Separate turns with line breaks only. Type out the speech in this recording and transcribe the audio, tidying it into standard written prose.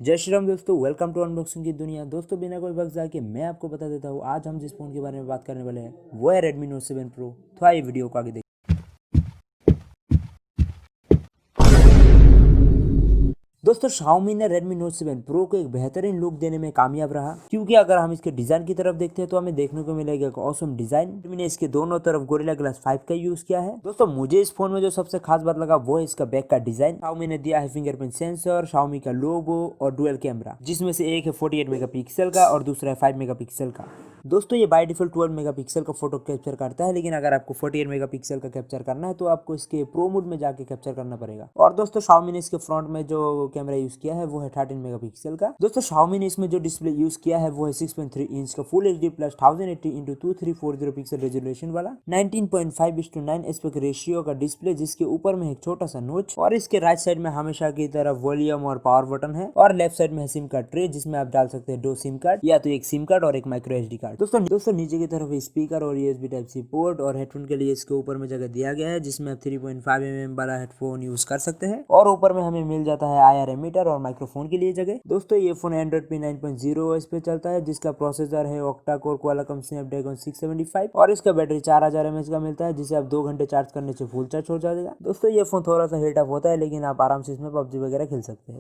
जय श्री राम दोस्तों, welcome to unboxing की दुनिया। दोस्तों बिना कोई वक्त जाके मैं आपको बता देता हूँ आज हम जिस फोन के बारे में बात करने वाले हैं वो है Redmi Note 7 Pro। तो आइए वीडियो को आगे देखिए। दोस्तों Xiaomi ने Redmi Note 7 Pro को एक बेहतरीन लुक देने में कामयाब रहा, क्योंकि अगर हम इसके डिजाइन की तरफ देखते हैं तो हमें देखने को मिलेगा एक ऑसम डिजाइन। Redmi ने इसके दोनों तरफ गोरिल्ला ग्लास 5 का यूज किया है। दोस्तों मुझे इस फोन में जो सबसे खास बात लगा वो है इसका बैक का डिजाइन। Xiaomi ने दिया है फिंगरप्रिंट सेंसर, Xiaomi का लोगो और डुअल कैमरा, जिसमें से एक है 48 मेगापिक्सल का और दूसरा है 5 मेगापिक्सल का। दोस्तों ये बाय डिफॉल्ट 12 मेगापिक्सल का फोटो कैप्चर करता है, लेकिन अगर आपको 48 मेगापिक्सल का कैप्चर करना है तो आपको इसके प्रो मोड में जाके कैप्चर करना पड़ेगा। और दोस्तों Xiaomi ने इसके फ्रंट में जो कैमरा यूज किया है वो है 13 मेगापिक्सल का। दोस्तों Xiaomi ने इसमें जो डिस्प्ले यूज किया है वो है 6.3 इंच का full HD plus 1080 into 2340 pixel resolution वाला 19.5:9 एस्पेक्ट रेशियो का डिस्प्ले, जिसके ऊपर में एक छोटा सा नोच। और इसके राइट साइड में हमेशा की तरह वॉल्यूम और पावर बटन है, और लेफ्ट साइड में है सिम कार्ड ट्रे, जिसमें आप डाल सकते हैं 2 सिम कार्ड या तो एक सिम कार्ड और एक माइक्रो एसडी कार्ड। दोस्तों नीचे की तरफ स्पीकर और यूएसबी टाइप सी पोर्ट और हेडफोन के लिए इसके ऊपर में जगह दिया गया है, जिसमें आप 3.5 mm वाला हेडफोन यूज कर सकते हैं। और ऊपर में हमें मिल जाता है आईआर एमिटर और माइक्रोफोन के लिए जगह। दोस्तों ये फोन एंड्रॉइड पे 9.0 OS पे चलता है, जिसका प्रोसेसर है Octa Core Qualcomm Snapdragon 675, और इसका बैटरी 4000 mAh का मिलता है, जिसे आप 2 घंटे चार्ज करने से फुल चार्ज हो जाएगा। दोस्तों ये फोन थोड़ा सा हीट अप होता है, लेकिन आप आराम से इसमें पबजी वगैरह खेल सकते हैं।